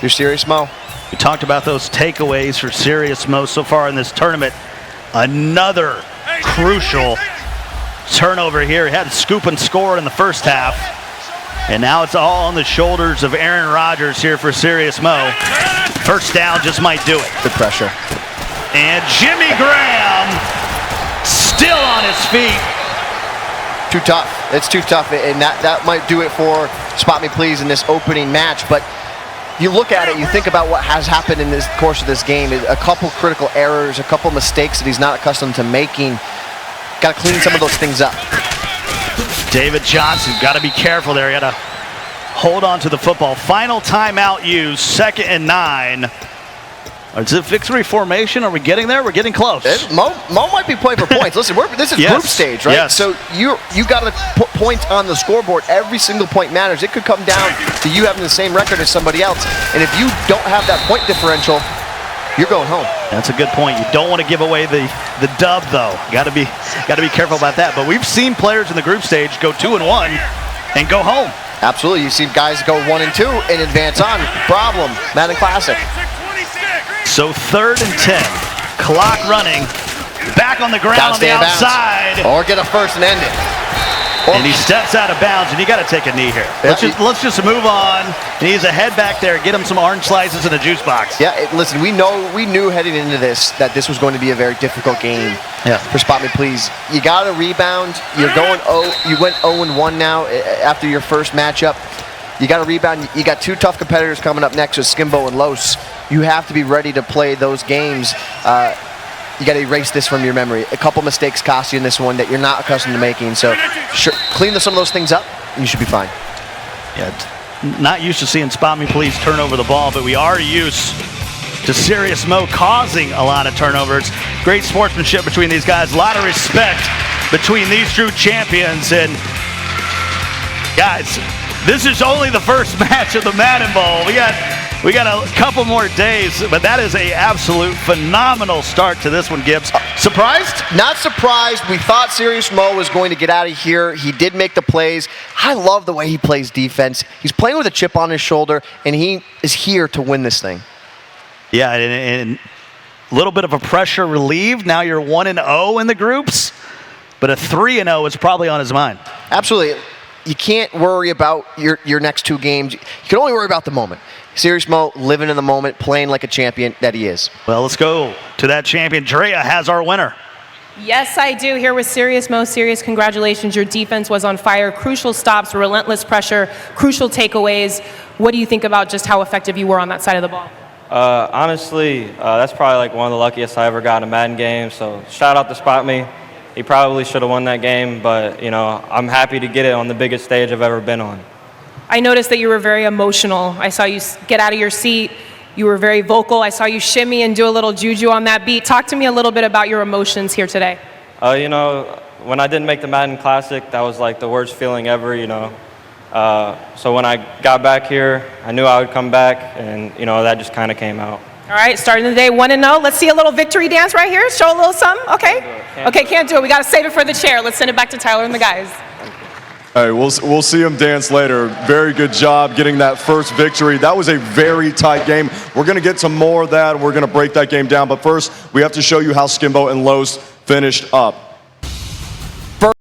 You're SeriousMoe. We talked about those takeaways for SeriousMoe so far in this tournament. Another crucial turnover here. He had to scoop and score in the first half. And now it's all on the shoulders of Aaron Rodgers here for SeriousMoe. First down just might do it. Good pressure. And Jimmy Graham still on his feet. Too tough. It's too tough. And that might do it for Spot Me Please in this opening match. But you look at it, you think about what has happened in this course of this game. A couple critical errors, a couple mistakes that he's not accustomed to making. Got to clean some of those things up. David Johnson, got to be careful there. Got to hold on to the football. Final timeout used, 2nd and 9. Is it victory formation? Are we getting there? We're getting close. Mo might be playing for points. Listen, this is group stage, right? Yes. So you got to put points on the scoreboard. Every single point matters. It could come down to you having the same record as somebody else. And if you don't have that point differential, you're going home. That's a good point. You don't want to give away the dub, though. Got to be careful about that. But we've seen players in the group stage go 2-1 and go home. Absolutely. You see guys go 1 and 2 and advance on. Problem. Madden Classic. So 3rd and 10. Clock running. Back on the ground on the outside. Or get a first and end it. And he steps out of bounds, and you got to take a knee here. Let's just move on. He needs a head back there. Get him some orange slices in a juice box. Yeah, listen, we knew heading into this that this was going to be a very difficult game for Spot Me Please. You got to rebound. You went 0-1 now after your first matchup. You got to rebound. You got 2 tough competitors coming up next with Skimbo and Los. You have to be ready to play those games. You got to erase this from your memory. A couple mistakes cost you in this one that you're not accustomed to making. So clean some of those things up, and you should be fine. Yeah, not used to seeing Spot Me Please turn over the ball, but we are used to SeriousMoe causing a lot of turnovers. Great sportsmanship between these guys. A lot of respect between these true champions. And Guys, this is only the first match of the Madden Bowl. We got a couple more days, but that is a absolute phenomenal start to this one, Gibbs. Surprised? Not surprised. We thought SeriousMoe was going to get out of here. He did make the plays. I love the way he plays defense. He's playing with a chip on his shoulder, and he is here to win this thing. Yeah, and a little bit of a pressure relieved. Now you're 1-0 in the groups, but a 3-0 is probably on his mind. Absolutely. You can't worry about your next two games. You can only worry about the moment. SeriousMoe living in the moment, playing like a champion that he is. Well, let's go to that champion. Darrelle has our winner. Yes, I do. Here with SeriousMoe. Serious, congratulations. Your defense was on fire. Crucial stops, relentless pressure, crucial takeaways. What do you think about just how effective you were on that side of the ball? Honestly, that's probably like one of the luckiest I ever got in a Madden game. So shout out to Spotme. He probably should have won that game, but I'm happy to get it on the biggest stage I've ever been on. I noticed that you were very emotional. I saw you get out of your seat. You were very vocal. I saw you shimmy and do a little juju on that beat. Talk to me a little bit about your emotions here today. When I didn't make the Madden Classic, that was like the worst feeling ever, So when I got back here, I knew I would come back, and, that just kind of came out. All right, starting the day 1-0. Let's see a little victory dance right here. Show a little something. Okay. Okay, can't do it. We got to save it for the chair. Let's send it back to Tyler and the guys. All right, we'll see him dance later. Very good job getting that first victory. That was a very tight game. We're going to get to more of that. We're going to break that game down. But first, we have to show you how Skimbo and Los finished up.